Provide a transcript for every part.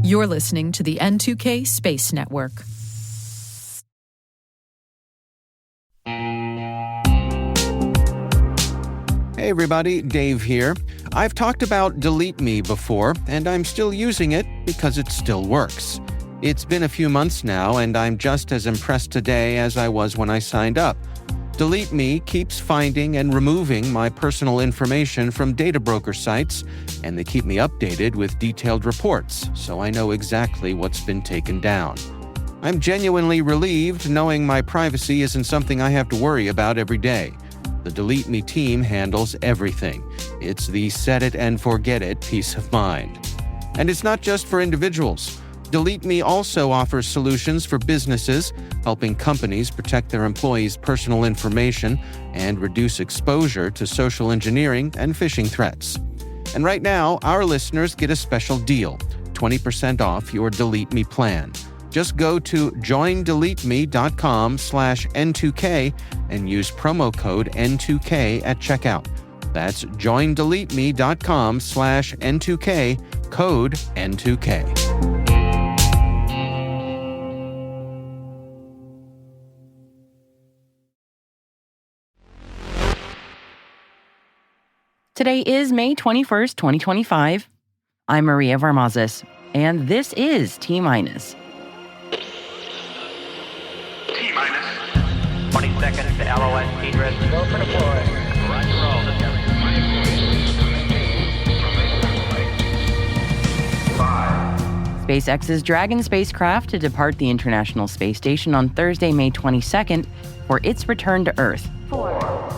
You're listening to the N2K Space Network. Hey everybody, Dave here. I've talked about Delete Me before, and I'm still using it because it still works. It's been a few months now, and I'm just as impressed today as I was when I signed up. Delete Me keeps finding and removing my personal information from data broker sites, and they keep me updated with detailed reports, so I know exactly what's been taken down. I'm genuinely relieved knowing my privacy isn't something I have to worry about every day. The Delete Me team handles everything. It's the set it and forget it peace of mind. And it's not just for individuals. Delete Me also offers solutions for businesses, helping companies protect their employees' personal information and reduce exposure to social engineering and phishing threats. And right now, our listeners get a special deal, 20% off your Delete Me plan. Just go to joindeleteme.com/N2K and use promo code N2K at checkout. That's joindeleteme.com/N2K, code N2K. Today is May 21st, 2025. I'm Maria Varmazis, and this is T-Minus. T-minus 20 seconds to LOS speed rest. Go for deploy. Roger, roll. 5. SpaceX's Dragon spacecraft to depart the International Space Station on Thursday, May 22nd for its return to Earth. 4.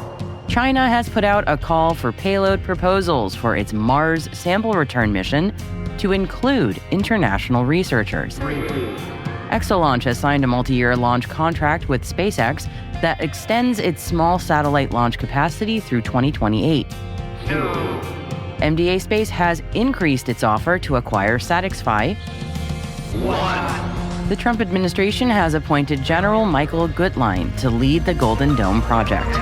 China has put out a call for payload proposals for its Mars sample return mission to include international researchers. 3. Exolaunch has signed a multi-year launch contract with SpaceX that extends its small satellite launch capacity through 2028. 2. MDA Space has increased its offer to acquire Satixfy. 1. The Trump administration has appointed General Michael Guetlein to lead the Golden Dome project.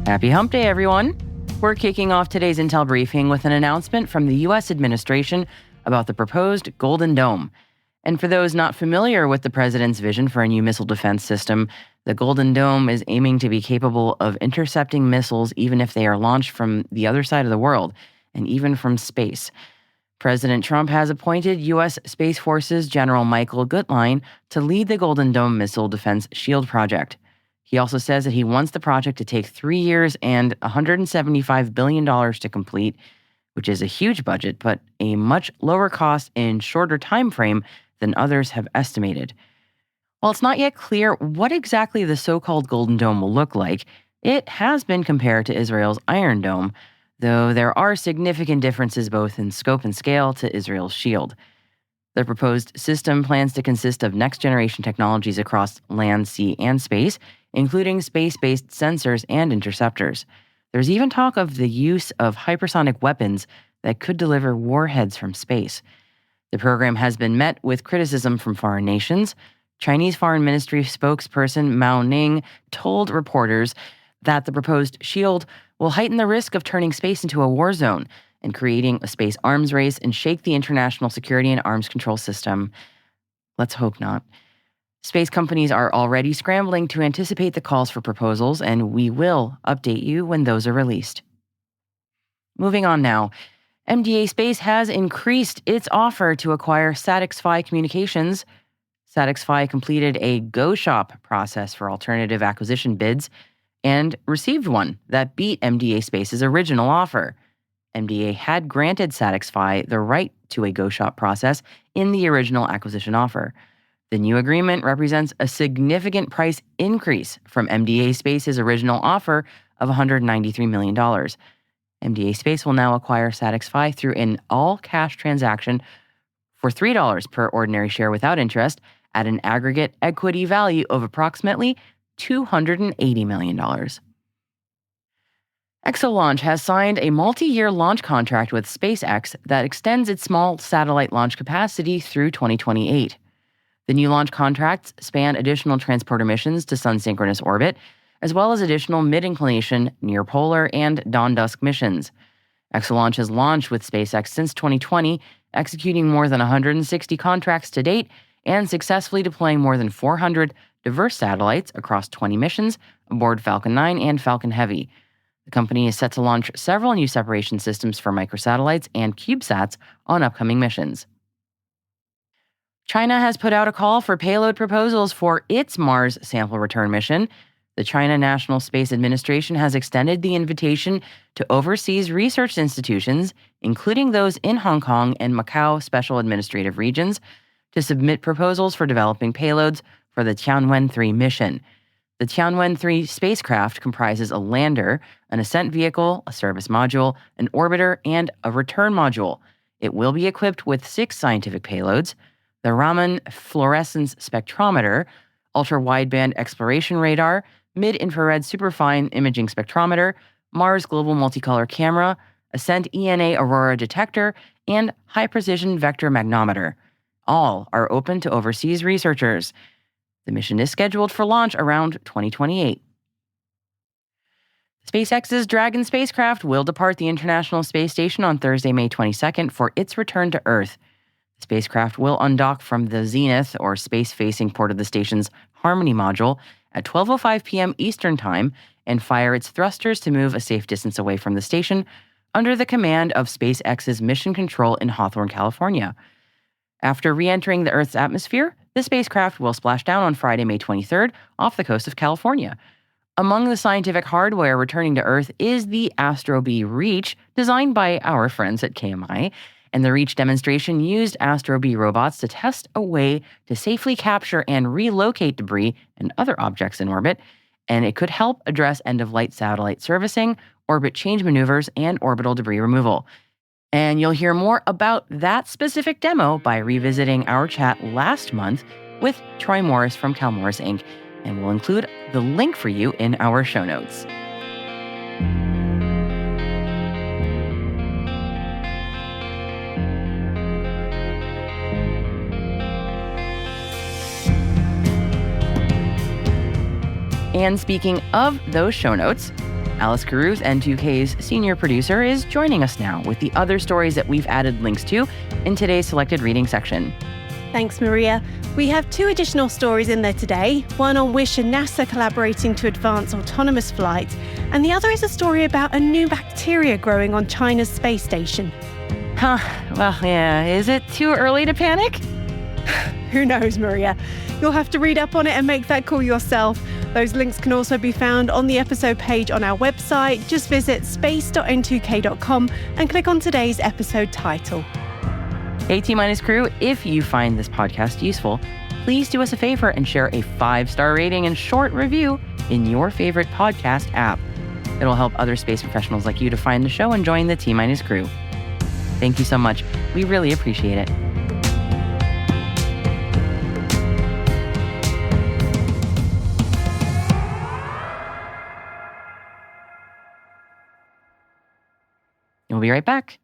Happy Hump Day, everyone. We're kicking off today's Intel briefing with an announcement from the U.S. administration about the proposed Golden Dome. And for those not familiar with the president's vision for a new missile defense system, the Golden Dome is aiming to be capable of intercepting missiles even if they are launched from the other side of the world, and even from space. President Trump has appointed U.S. Space Force's General Michael Guetlein to lead the Golden Dome Missile Defense Shield project. He also says that he wants the project to take 3 years and $175 billion to complete, which is a huge budget, but a much lower cost and shorter time frame than others have estimated. While it's not yet clear what exactly the so-called Golden Dome will look like, it has been compared to Israel's Iron Dome, though there are significant differences both in scope and scale to Israel's Shield. The proposed system plans to consist of next-generation technologies across land, sea, and space, including space-based sensors and interceptors. There's even talk of the use of hypersonic weapons that could deliver warheads from space. The program has been met with criticism from foreign nations. Chinese Foreign Ministry spokesperson Mao Ning told reporters that the proposed shield will heighten the risk of turning space into a war zone and creating a space arms race and shake the international security and arms control system. Let's hope not. Space companies are already scrambling to anticipate the calls for proposals, and we will update you when those are released. Moving on now, MDA Space has increased its offer to acquire Satixfy Communications. Satixfy completed a go-shop process for alternative acquisition bids and received one that beat MDA Space's original offer. MDA had granted Satixfy the right to a go-shop process in the original acquisition offer. The new agreement represents a significant price increase from MDA Space's original offer of $193 million. MDA Space will now acquire Satixfy through an all-cash transaction for $3 per ordinary share without interest at an aggregate equity value of approximately $280 million. Exolaunch has signed a multi-year launch contract with SpaceX that extends its small satellite launch capacity through 2028. The new launch contracts span additional transporter missions to sun-synchronous orbit, as well as additional mid-inclination, near-polar, and dawn-dusk missions. Exolaunch has launched with SpaceX since 2020, executing more than 160 contracts to date and successfully deploying more than 400 diverse satellites across 20 missions aboard Falcon 9 and Falcon Heavy. The company is set to launch several new separation systems for microsatellites and CubeSats on upcoming missions. China has put out a call for payload proposals for its Mars sample return mission. The China National Space Administration has extended the invitation to overseas research institutions, including those in Hong Kong and Macau special administrative regions, to submit proposals for developing payloads for the Tianwen-3 mission. The Tianwen-3 spacecraft comprises a lander, an ascent vehicle, a service module, an orbiter, and a return module. It will be equipped with 6 scientific payloads: the Raman fluorescence spectrometer, ultra-wideband exploration radar, mid-infrared superfine imaging spectrometer, Mars Global Multicolor Camera, Ascent ENA Aurora detector, and high-precision vector magnometer. All are open to overseas researchers. The mission is scheduled for launch around 2028. SpaceX's Dragon spacecraft will depart the International Space Station on Thursday, May 22nd for its return to Earth. The spacecraft will undock from the Zenith, or space-facing port of the station's Harmony module, at 12:05 p.m. Eastern Time and fire its thrusters to move a safe distance away from the station under the command of SpaceX's Mission Control in Hawthorne, California. After re-entering the Earth's atmosphere, the spacecraft will splash down on Friday, May 23rd, off the coast of California. Among the scientific hardware returning to Earth is the Astro-B Reach, designed by our friends at KMI, and the Reach demonstration used Astro-B robots to test a way to safely capture and relocate debris and other objects in orbit, and it could help address end-of-life satellite servicing, orbit change maneuvers, and orbital debris removal. And you'll hear more about that specific demo by revisiting our chat last month with Troy Morris from Cal Morris Inc., and we'll include the link for you in our show notes. And speaking of those show notes, Alice Carruth, N2K's senior producer, is joining us now with the other stories that we've added links to in today's selected reading section. Thanks, Maria. We have 2 additional stories in there today, one on Wish and NASA collaborating to advance autonomous flight, and the other is a story about a new bacteria growing on China's space station. Well, yeah, is it too early to panic? Who knows, Maria? You'll have to read up on it and make that call yourself. Those links can also be found on the episode page on our website. Just visit space.n2k.com and click on today's episode title. Hey, T-Minus crew, if you find this podcast useful, please do us a favor and share a 5-star rating and short review in your favorite podcast app. It'll help other space professionals like you to find the show and join the T-Minus crew. Thank you so much. We really appreciate it. We'll be right back.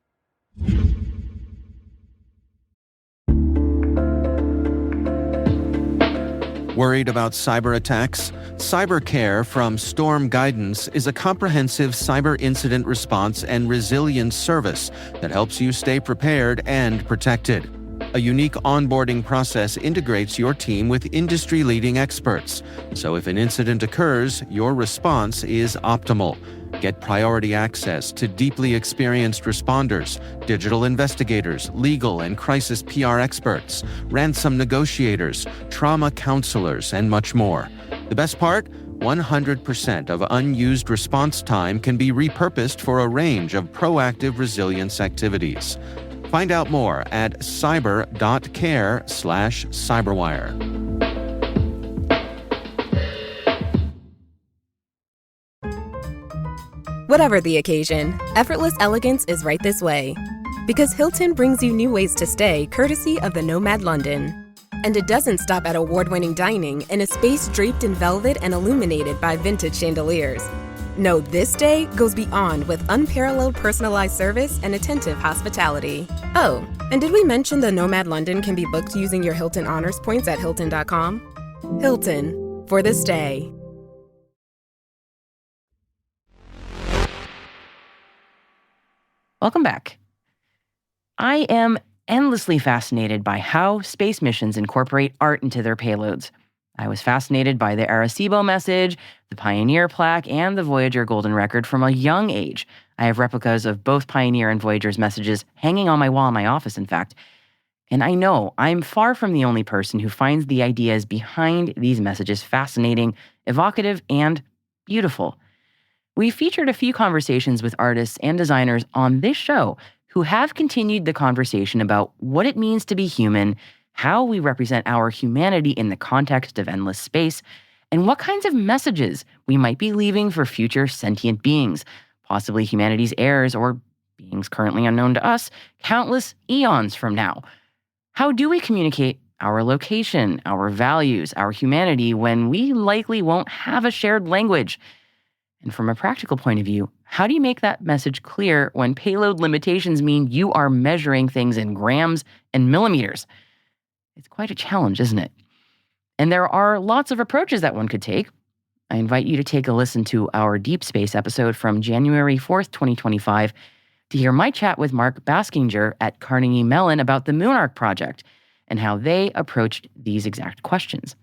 Worried about cyber attacks? CyberCare from Storm Guidance is a comprehensive cyber incident response and resilience service that helps you stay prepared and protected. A unique onboarding process integrates your team with industry-leading experts, so if an incident occurs, your response is optimal. Get priority access to deeply experienced responders, digital investigators, legal and crisis PR experts, ransom negotiators, trauma counselors, and much more. The best part? 100% of unused response time can be repurposed for a range of proactive resilience activities. Find out more at cyber.care/cyberwire. Whatever the occasion, effortless elegance is right this way. Because Hilton brings you new ways to stay courtesy of the Nomad London. And it doesn't stop at award-winning dining in a space draped in velvet and illuminated by vintage chandeliers. know this day goes beyond with unparalleled personalized service and attentive hospitality. Oh, and did we mention the Nomad London can be booked using your Hilton Honors points at Hilton.com? Hilton, for this day. Welcome back. I am endlessly fascinated by how space missions incorporate art into their payloads. I was fascinated by the Arecibo message, the Pioneer plaque, and the Voyager Golden Record from a young age. I have replicas of both Pioneer and Voyager's messages hanging on my wall in my office, in fact. And I know I'm far from the only person who finds the ideas behind these messages fascinating, evocative, and beautiful. We featured a few conversations with artists and designers on this show who have continued the conversation about what it means to be human, how we represent our humanity in the context of endless space, and what kinds of messages we might be leaving for future sentient beings, possibly humanity's heirs or beings currently unknown to us, countless eons from now. How do we communicate our location, our values, our humanity when we likely won't have a shared language? And from a practical point of view, how do you make that message clear when payload limitations mean you are measuring things in grams and millimeters? It's quite a challenge, isn't it? And there are lots of approaches that one could take. I invite you to take a listen to our Deep Space episode from January 4th, 2025, to hear my chat with Mark Baskinger at Carnegie Mellon about the Moon Arc project and how they approached these exact questions.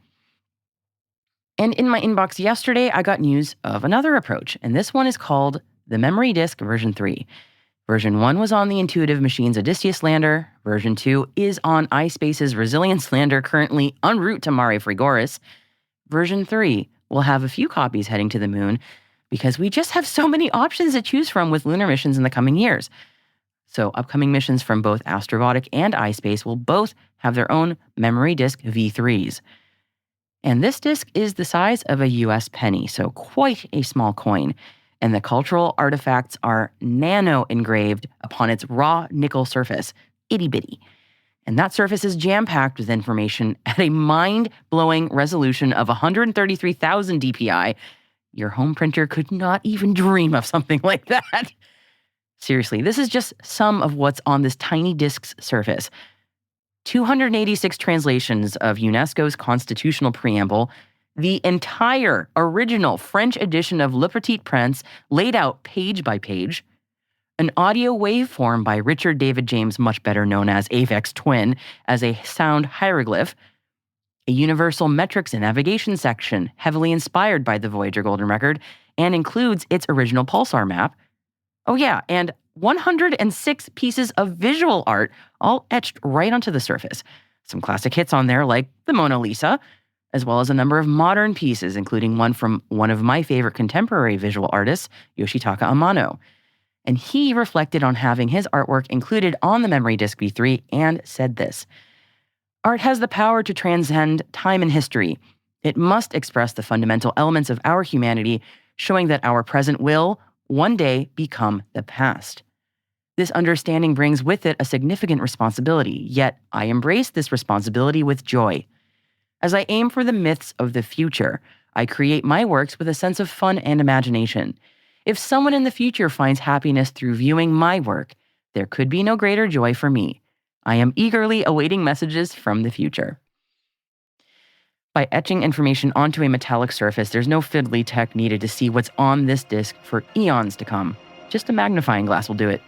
And in my inbox yesterday, I got news of another approach, and this one is called the Memory Disk version 3. Version 1 was on the Intuitive Machines Odysseus lander. Version 2 is on iSpace's Resilience lander, currently en route to Mare Frigoris. Version 3 will have a few copies heading to the moon because we just have so many options to choose from with lunar missions in the coming years. So upcoming missions from both Astrobotic and iSpace will both have their own Memory Disk V3s. And this disk is the size of a US penny, so quite a small coin. And the cultural artifacts are nano-engraved upon its raw nickel surface, itty-bitty. And that surface is jam-packed with information at a mind-blowing resolution of 133,000 dpi. Your home printer could not even dream of something like that. Seriously, this is just some of what's on this tiny disk's surface. 286 translations of UNESCO's constitutional preamble, the entire original French edition of Le Petit Prince laid out page by page, an audio waveform by Richard David James, much better known as Avex Twin, as a sound hieroglyph, a universal metrics and navigation section heavily inspired by the Voyager Golden Record and includes its original pulsar map. Oh yeah, and 106 pieces of visual art, all etched right onto the surface. Some classic hits on there like the Mona Lisa, as well as a number of modern pieces, including one from one of my favorite contemporary visual artists, Yoshitaka Amano. And he reflected on having his artwork included on the Memory Disk V3 and said this: "Art has the power to transcend time and history. It must express the fundamental elements of our humanity, showing that our present will one day become the past. This understanding brings with it a significant responsibility, yet I embrace this responsibility with joy. As I aim for the myths of the future, I create my works with a sense of fun and imagination. If someone in the future finds happiness through viewing my work, there could be no greater joy for me. I am eagerly awaiting messages from the future." By etching information onto a metallic surface, there's no fiddly tech needed to see what's on this disk for eons to come. Just a magnifying glass will do it.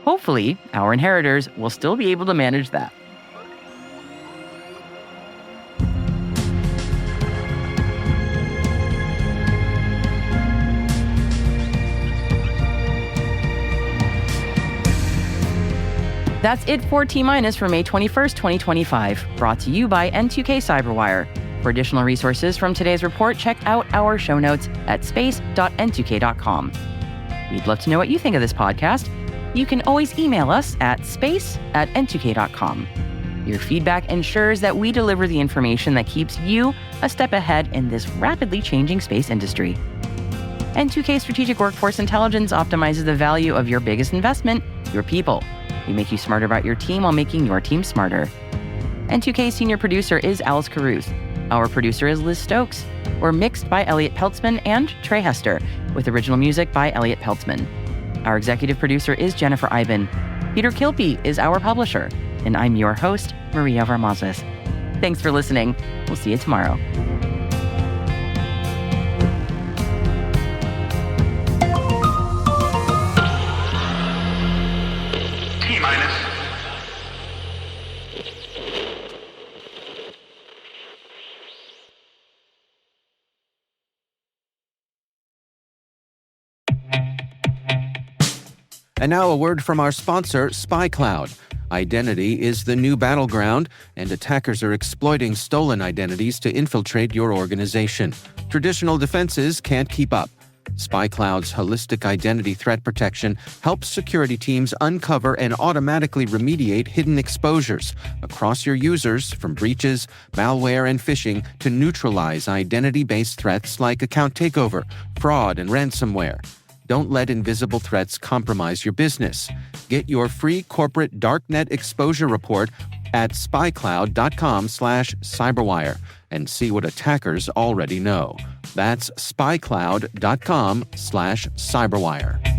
Hopefully, our inheritors will still be able to manage that. That's it for T- for May 21st, 2025, brought to you by N2K Cyberwire. For additional resources from today's report, check out our show notes at space.n2k.com. We'd love to know what you think of this podcast. You can always email us at space@n2k.com. Your feedback ensures that we deliver the information that keeps you a step ahead in this rapidly changing space industry. N2K Strategic Workforce Intelligence optimizes the value of your biggest investment, your people. We make you smarter about your team while making your team smarter. N2K senior producer is Alice Caruth. Our producer is Liz Stokes. were mixed by Elliot Peltzman and Trey Hester, with original music by Elliot Peltzman. Our executive producer is Jennifer Iben. Peter Kilpie is our publisher, and I'm your host, Maria Varmazes. Thanks for listening. We'll see you tomorrow. T-minus. And now a word from our sponsor, SpyCloud. Identity is the new battleground, and attackers are exploiting stolen identities to infiltrate your organization. Traditional defenses can't keep up. SpyCloud's holistic identity threat protection helps security teams uncover and automatically remediate hidden exposures across your users, from breaches, malware, and phishing to neutralize identity-based threats like account takeover, fraud, and ransomware. Don't let invisible threats compromise your business. Get your free corporate darknet exposure report at spycloud.com/cyberwire and see what attackers already know. That's spycloud.com/cyberwire.